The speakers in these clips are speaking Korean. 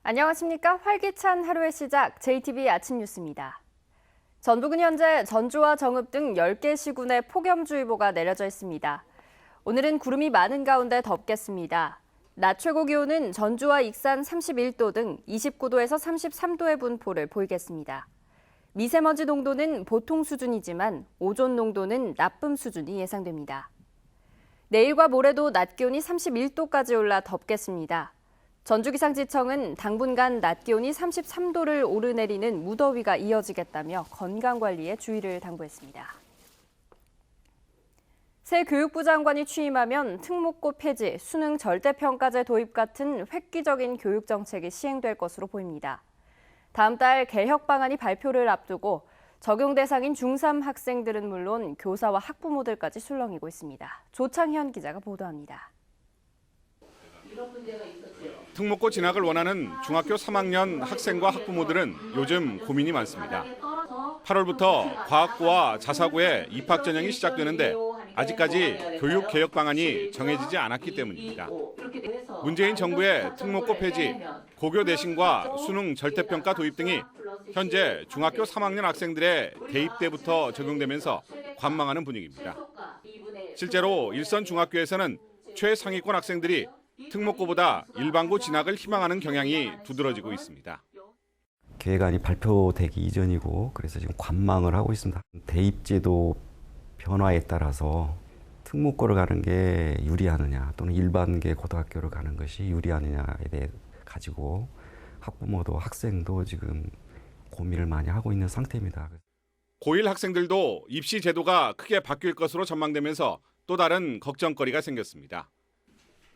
안녕하십니까? 활기찬 하루의 시작 JTBC 아침 뉴스입니다. 전북은 현재 전주와 정읍 등 10개 시군에 폭염주의보가 내려져 있습니다. 오늘은 구름이 많은 가운데 덥겠습니다. 낮 최고 기온은 전주와 익산 31도 등 29도에서 33도의 분포를 보이겠습니다. 미세먼지 농도는 보통 수준이지만 오존 농도는 나쁨 수준이 예상됩니다. 내일과 모레도 낮 기온이 31도까지 올라 덥겠습니다. 전주기상지청은 당분간 낮 기온이 33도를 오르내리는 무더위가 이어지겠다며 건강관리에 주의를 당부했습니다. 새 교육부 장관이 취임하면 특목고 폐지, 수능 절대평가제 도입 같은 획기적인 교육 정책이 시행될 것으로 보입니다. 다음 달 개혁 방안이 발표를 앞두고 적용 대상인 중3 학생들은 물론 교사와 학부모들까지 술렁이고 있습니다. 조창현 기자가 보도합니다. 특목고 진학을 원하는 중학교 3학년 학생과 학부모들은 요즘 고민이 많습니다. 8월부터 과학고와 자사고에 입학 전형이 시작되는데 아직까지 교육 개혁 방안이 정해지지 않았기 때문입니다. 문재인 정부의 특목고 폐지, 고교 내신과 수능 절대평가 도입 등이 현재 중학교 3학년 학생들의 대입 때부터 적용되면서 관망하는 분위기입니다. 실제로 일선 중학교에서는 최상위권 학생들이 특목고보다 일반고 진학을 희망하는 경향이 두드러지고 있습니다. 계획안이 발표되기 이전이고 그래서 지금 관망을 하고 있습니다. 대입제도 변화에 따라서 특목고를 가는 게 유리하느냐 또는 일반계 고등학교를 가는 것이 유리하느냐에 대해 가지고 학부모도 학생도 지금 고민을 많이 하고 있는 상태입니다. 고1 학생들도 입시 제도가 크게 바뀔 것으로 전망되면서 또 다른 걱정거리가 생겼습니다.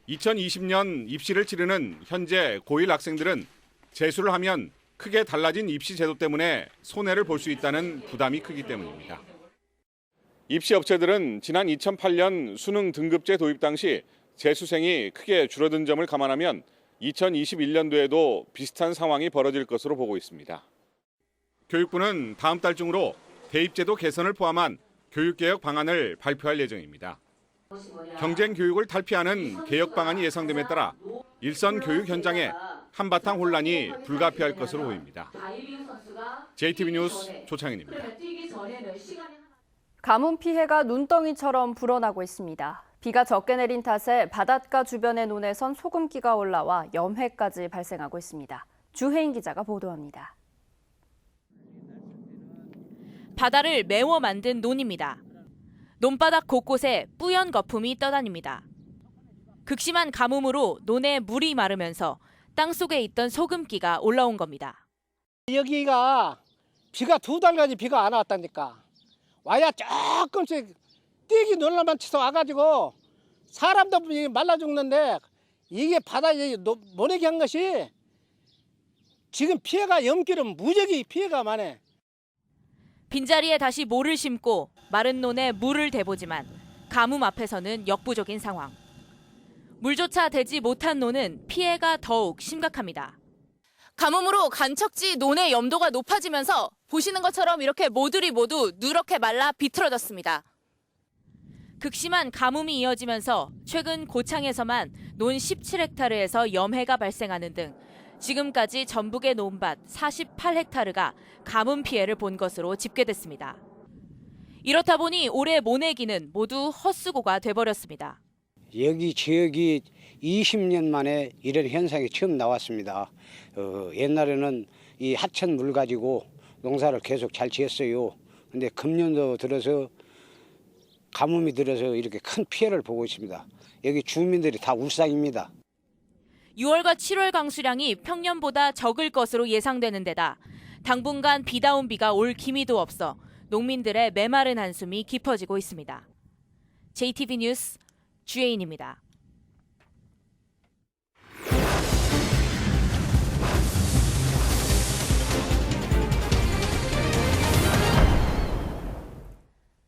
2020년 입시를 치르는 현재 고1 학생들은 재수를 하면 크게 달라진 입시 제도 때문에 손해를 볼 수 있다는 부담이 크기 때문입니다. 입시 업체들은 지난 2008년 수능 등급제 도입 당시 재수생이 크게 줄어든 점을 감안하면 2021년도에도 비슷한 상황이 벌어질 것으로 보고 있습니다. 교육부는 다음 달 중으로 대입제도 개선을 포함한 교육개혁 방안을 발표할 예정입니다. 경쟁 교육을 탈피하는 개혁 방안이 예상됨에 따라 일선 교육 현장에 한바탕 혼란이 불가피할 것으로 보입니다. JTBC 뉴스 조창현입니다. 가뭄 피해가 눈덩이처럼 불어나고 있습니다. 비가 적게 내린 탓에 바닷가 주변의 논에선 소금기가 올라와 염해까지 발생하고 있습니다. 주혜인 기자가 보도합니다. 바다를 메워 만든 논입니다. 논바닥 곳곳에 뿌연 거품이 떠다닙니다. 극심한 가뭄으로 논에 물이 마르면서 땅속에 있던 소금기가 올라온 겁니다. 여기가 비가 2달간이 비가 안 왔다니까. 와야 조금씩 떼기 놀라만 쳐서 와가지고 사람도 말라 죽는데 이게 바다에 모내기 한 것이 지금 피해가 염기는 무지하게 피해가 많아. 빈자리에 다시 모를 심고 마른 논에 물을 대보지만 가뭄 앞에서는 역부족인 상황. 물조차 되지 못한 논은 피해가 더욱 심각합니다. 가뭄으로 간척지 논의 염도가 높아지면서 보시는 것처럼 이렇게 모들이 모두 누렇게 말라 비틀어졌습니다. 극심한 가뭄이 이어지면서 최근 고창에서만 논 17헥타르에서 염해가 발생하는 등 지금까지 전북의 논밭 48헥타르가 가뭄 피해를 본 것으로 집계됐습니다. 이렇다 보니 올해 모내기는 모두 헛수고가 돼버렸습니다. 여기 지역이 20년 만에 이런 현상이 처음 나왔습니다. 옛날에는 이 하천 물 가지고 농사를 계속 잘 지었어요. 근데 금년도 들어서 가뭄이 들어서 이렇게 큰 피해를 보고 있습니다. 여기 주민들이 다 울상입니다. 6월과 7월 강수량이 평년보다 적을 것으로 예상되는 데다 당분간 비다운 비가 올 기미도 없어 농민들의 메마른 한숨이 깊어지고 있습니다. JTBC 뉴스 주혜인입니다.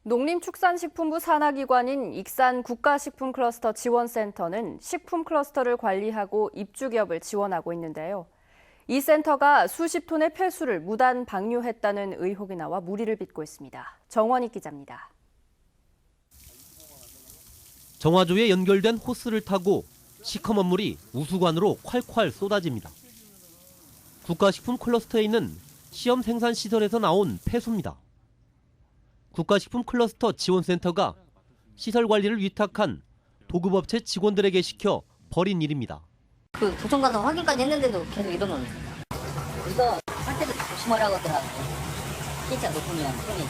농림축산식품부 산하기관인 익산 국가식품클러스터 지원센터는 식품 클러스터를 관리하고 입주기업을 지원하고 있는데요. 이 센터가 수십 톤의 폐수를 무단 방류했다는 의혹이 나와 물의를 빚고 있습니다. 정원익 기자입니다. 정화조에 연결된 호스를 타고 시커먼 물이 우수관으로 콸콸 쏟아집니다. 국가식품 클러스터에 있는 시험 생산 시설에서 나온 폐수입니다. 국가식품 클러스터 지원센터가 시설 관리를 위탁한 도급업체 직원들에게 시켜 벌인 일입니다. 그 도청 가서 확인까지 했는데도 계속 이러면 이거 할 때도 조심하라고 하더라고요. 진짜 높으면 손이.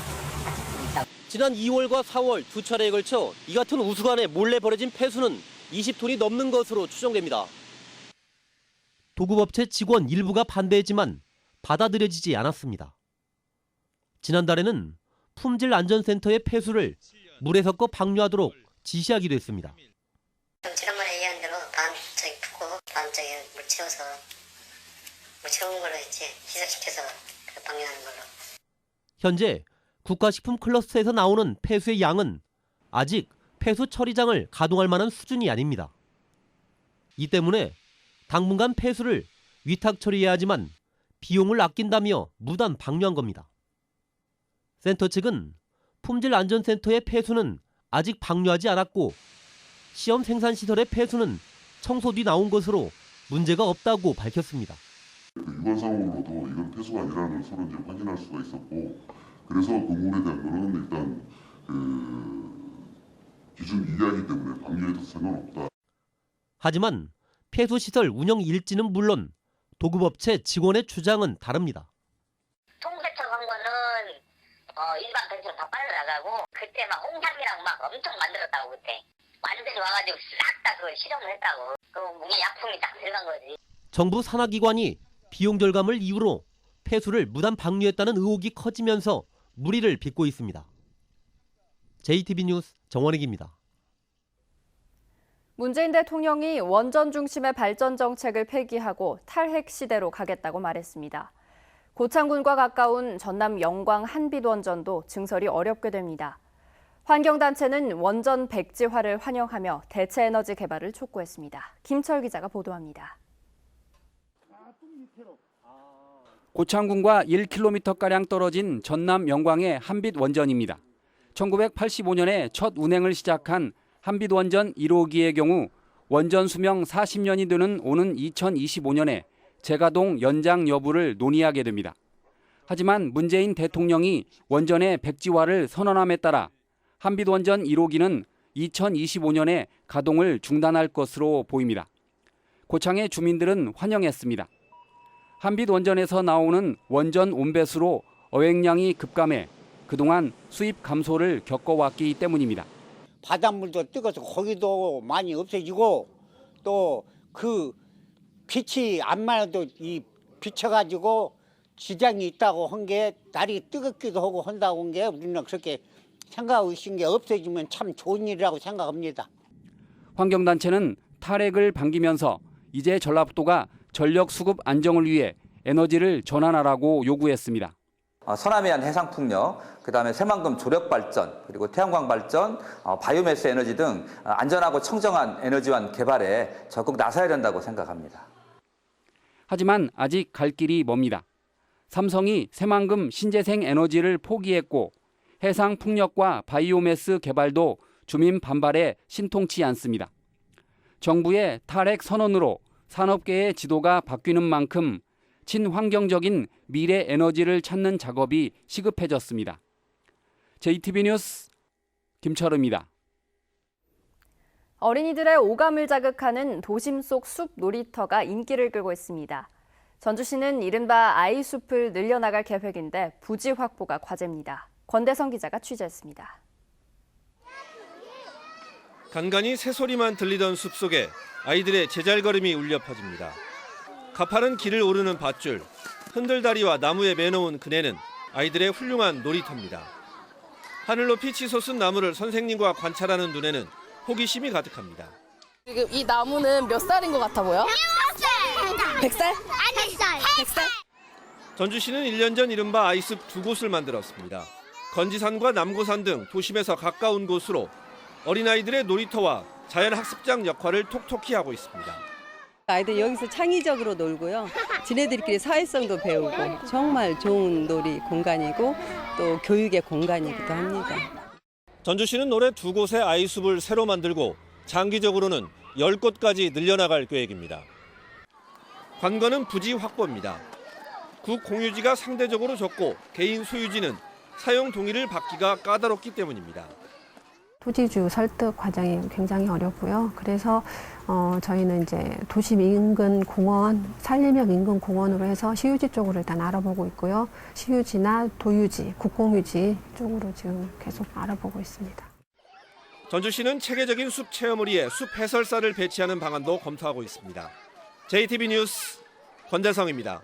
지난 2월과 4월 두 차례에 걸쳐 이 같은 우수관에 몰래 버려진 폐수는 20톤이 넘는 것으로 추정됩니다. 도급업체 직원 일부가 반대했지만 받아들여지지 않았습니다. 지난달에는 품질안전센터의 폐수를 물에 섞어 방류하도록 지시하기도 했습니다. 지난번에 얘기한 대로 저기 붓고 다음 저기 물 채운 걸로 이제 희석시켜서 방류하는 걸로. 현재 국가식품 클러스터에서 나오는 폐수의 양은 아직 폐수 처리장을 가동할 만한 수준이 아닙니다. 이 때문에 당분간 폐수를 위탁 처리해야 하지만 비용을 아낀다며 무단 방류한 겁니다. 센터 측은 품질안전센터의 폐수는 아직 방류하지 않았고 시험 생산시설의 폐수는 청소 뒤 나온 것으로 문제가 없다고 밝혔습니다. 유관상으로도 이건 폐수가 아니라는 서로 이제 확인할 수가 있었고, 그래서 그 부분에 대한 거는 일단 기준 이하이기 때문에 방류해도 상관없다. 하지만 폐수시설 운영 일지는 물론 도급업체 직원의 주장은 다릅니다. 통세척한 거는 일반 펜스로 다 빨려나가고 그때 막 홍삼이랑 막 엄청 만들었다고 그때. 완전히 와가지고 싹 다 그걸 실험을 했다고. 그 무기 약품이 딱 들어간 거지. 정부 산하기관이 비용 절감을 이유로 폐수를 무단 방류했다는 의혹이 커지면서 물의를 빚고 있습니다. JTB 뉴스 정원익입니다. 문재인 대통령이 원전 중심의 발전 정책을 폐기하고 탈핵 시대로 가겠다고 말했습니다. 고창군과 가까운 전남 영광 한빛원전도 증설이 어렵게 됩니다. 환경단체는 원전 백지화를 환영하며 대체 에너지 개발을 촉구했습니다. 김철 기자가 보도합니다. 고창군과 1km가량 떨어진 전남 영광의 한빛원전입니다. 1985년에 첫 운행을 시작한 한빛원전 1호기의 경우 원전 수명 40년이 되는 오는 2025년에 재가동 연장 여부를 논의하게 됩니다. 하지만 문재인 대통령이 원전의 백지화를 선언함에 따라 한빛원전 1호기는 2025년에 가동을 중단할 것으로 보입니다. 고창의 주민들은 환영했습니다. 한빛원전에서 나오는 원전 온배수로 어획량이 급감해 그동안 수입 감소를 겪어왔기 때문입니다. 바닷물도 뜨거워서 거기도 많이 없어지고 또 그 빛이 안마도 이 비쳐가지고 지장이 있다고 한 게 날이 뜨겁기도 하고 한다고 한 게 우리는 그렇게 생각하고 있는 게 없어지면 참 좋은 일이라고 생각합니다. 환경단체는 탈핵을 반기면서 이제 전라북도가 전력 수급 안정을 위해 에너지를 전환하라고 요구했습니다. 서남해안 해상풍력, 그다음에 새만금 조력발전, 그리고 태양광 발전, 바이오매스 에너지 등 안전하고 청정한 에너지원 개발에 적극 나서야 된다고 생각합니다. 하지만 아직 갈 길이 멉니다. 삼성이 새만금 신재생 에너지를 포기했고 해상풍력과 바이오매스 개발도 주민 반발에 신통치 않습니다. 정부의 탈핵 선언으로 산업계의 지도가 바뀌는 만큼 친환경적인 미래 에너지를 찾는 작업이 시급해졌습니다. JTB 뉴스 김철우입니다. 어린이들의 오감을 자극하는 도심 속 숲 놀이터가 인기를 끌고 있습니다. 전주시는 이른바 아이숲을 늘려나갈 계획인데 부지 확보가 과제입니다. 권대성 기자가 취재했습니다. 간간히 새소리만 들리던 숲속에 아이들의 제잘걸음이 울려 퍼집니다. 가파른 길을 오르는 밧줄, 흔들다리와 나무에 매놓은 그네는 아이들의 훌륭한 놀이터입니다. 하늘 높이 치솟은 나무를 선생님과 관찰하는 눈에는 호기심이 가득합니다. 지금 이 나무는 몇 살인 것 같아 보여? 100살? 아니, 100살. 전주시는 1년 전 이른바 아이숲 두 곳을 만들었습니다. 건지산과 남고산 등 도심에서 가까운 곳으로 어린아이들의 놀이터와 자연학습장 역할을 톡톡히 하고 있습니다. 아이들 여기서 창의적으로 놀고요. 지네들끼리 사회성도 배우고 정말 좋은 놀이 공간이고 또 교육의 공간이기도 합니다. 전주시는 올해 두 곳의 아이숲을 새로 만들고 장기적으로는 10곳까지 늘려나갈 계획입니다. 관건은 부지 확보입니다. 국공유지가 상대적으로 적고 개인 소유지는 사용 동의를 받기가 까다롭기 때문입니다. 토지주 설득 과정이 굉장히 어렵고요. 그래서 저희는 이제 도심 인근 공원, 산림역 인근 공원으로 해서 시유지 쪽으로 일단 알아보고 있고요. 시유지나 도유지, 국공유지 쪽으로 지금 계속 알아보고 있습니다. 전주시는 체계적인 숲 체험을 위해 숲 해설사를 배치하는 방안도 검토하고 있습니다. JTB 뉴스 권대성입니다.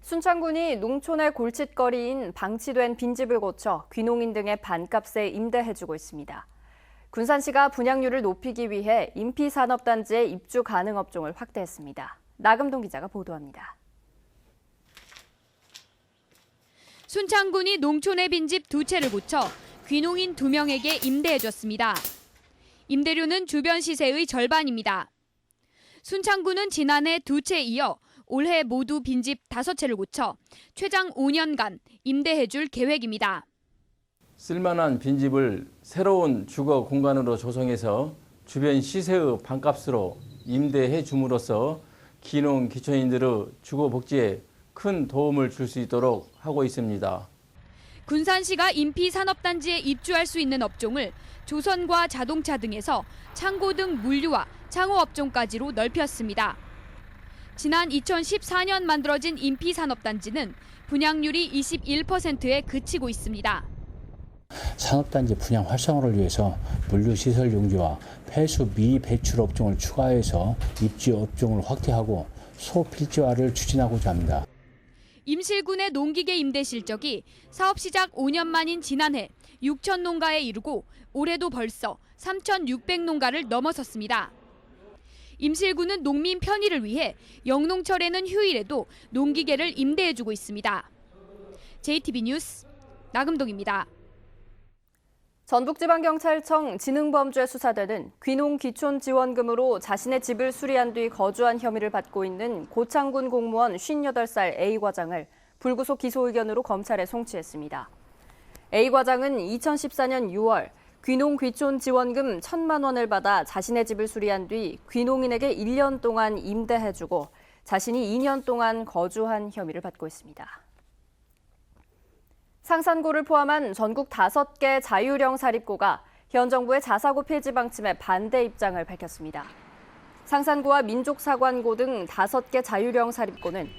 순창군이 농촌의 골칫거리인 방치된 빈집을 고쳐 귀농인 등의 반값에 임대해주고 있습니다. 군산시가 분양률을 높이기 위해 임피산업단지의 입주 가능 업종을 확대했습니다. 나금동 기자가 보도합니다. 순창군이 농촌의 빈집 2채를 고쳐 귀농인 2명에게 임대해줬습니다. 임대료는 주변 시세의 절반입니다. 순창군은 지난해 2채 이어 올해 모두 빈집 5채를 고쳐 최장 5년간 임대해줄 계획입니다. 쓸만한 빈집을 새로운 주거 공간으로 조성해서 주변 시세의 반값으로 임대해 줌으로써 귀농 기촌인들의 주거 복지에 큰 도움을 줄 수 있도록 하고 있습니다. 군산시가 임피산업단지에 입주할 수 있는 업종을 조선과 자동차 등에서 창고 등 물류와 창호업종까지로 넓혔습니다. 지난 2014년 만들어진 임피산업단지는 분양률이 21%에 그치고 있습니다. 산업단지 분양 활성화를 위해서 물류시설 용지와 폐수 미배출 업종을 추가해서 입지 업종을 확대하고 소필지화를 추진하고자 합니다. 임실군의 농기계 임대 실적이 사업 시작 5년 만인 지난해 6천 농가에 이르고 올해도 벌써 3,600농가를 넘어섰습니다. 임실군은 농민 편의를 위해 영농철에는 휴일에도 농기계를 임대해주고 있습니다. JTB 뉴스 나금동입니다. 전북지방경찰청 지능범죄수사대는 귀농 기촌 지원금으로 자신의 집을 수리한 뒤 거주한 혐의를 받고 있는 고창군 공무원 58살 A 과장을 불구속 기소 의견으로 검찰에 송치했습니다. A 과장은 2014년 6월 귀농 귀촌 지원금 1,000만 원을 받아 자신의 집을 수리한 뒤 귀농인에게 1년 동안 임대해주고 자신이 2년 동안 거주한 혐의를 받고 있습니다. 상산고를 포함한 전국 5개 자유령 사립고가 현 정부의 자사고 폐지 방침에 반대 입장을 밝혔습니다. 상산고와 민족사관고 등 5개 자유령 사립고는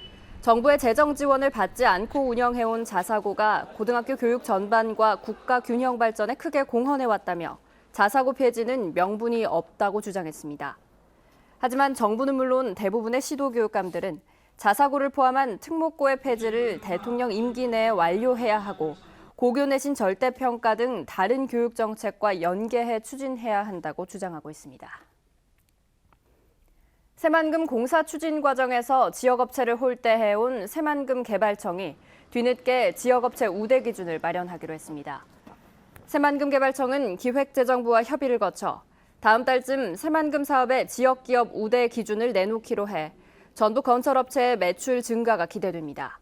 정부의 재정 지원을 받지 않고 운영해온 자사고가 고등학교 교육 전반과 국가 균형 발전에 크게 공헌해왔다며 자사고 폐지는 명분이 없다고 주장했습니다. 하지만 정부는 물론 대부분의 시도교육감들은 자사고를 포함한 특목고의 폐지를 대통령 임기 내에 완료해야 하고 고교 내신 절대평가 등 다른 교육 정책과 연계해 추진해야 한다고 주장하고 있습니다. 새만금 공사 추진 과정에서 지역업체를 홀대해온 새만금 개발청이 뒤늦게 지역업체 우대 기준을 마련하기로 했습니다. 새만금 개발청은 기획재정부와 협의를 거쳐 다음 달쯤 새만금 사업의 지역기업 우대 기준을 내놓기로 해 전북 건설업체의 매출 증가가 기대됩니다.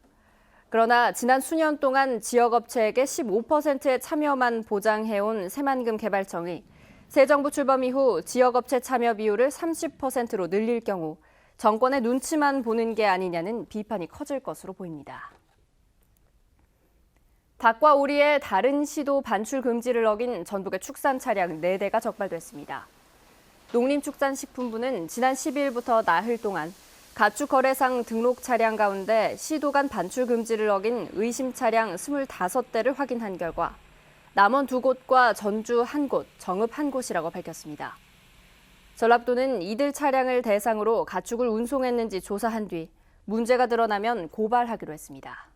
그러나 지난 수년 동안 지역업체에게 15%의 참여만 보장해온 새만금 개발청이 새 정부 출범 이후 지역업체 참여 비율을 30%로 늘릴 경우 정권의 눈치만 보는 게 아니냐는 비판이 커질 것으로 보입니다. 닭과 오리의 다른 시도 반출 금지를 어긴 전북의 축산 차량 4대가 적발됐습니다. 농림축산식품부는 지난 12일부터 나흘 동안 가축 거래상 등록 차량 가운데 시도 간 반출 금지를 어긴 의심 차량 25대를 확인한 결과 남원 2곳과 전주 1곳, 정읍 1곳이라고 밝혔습니다. 전라도는 이들 차량을 대상으로 가축을 운송했는지 조사한 뒤 문제가 드러나면 고발하기로 했습니다.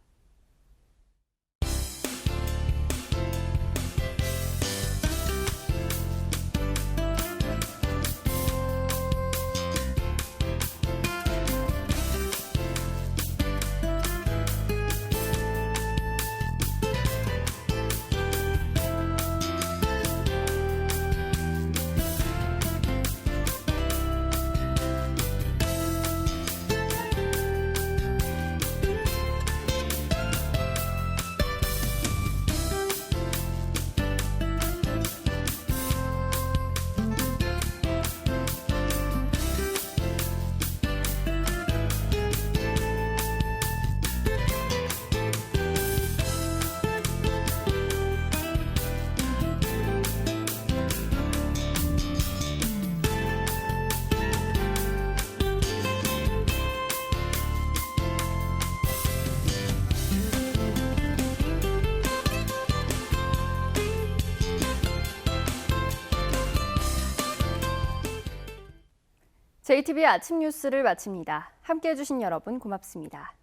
JTB 아침 뉴스를 마칩니다. 함께해 주신 여러분 고맙습니다.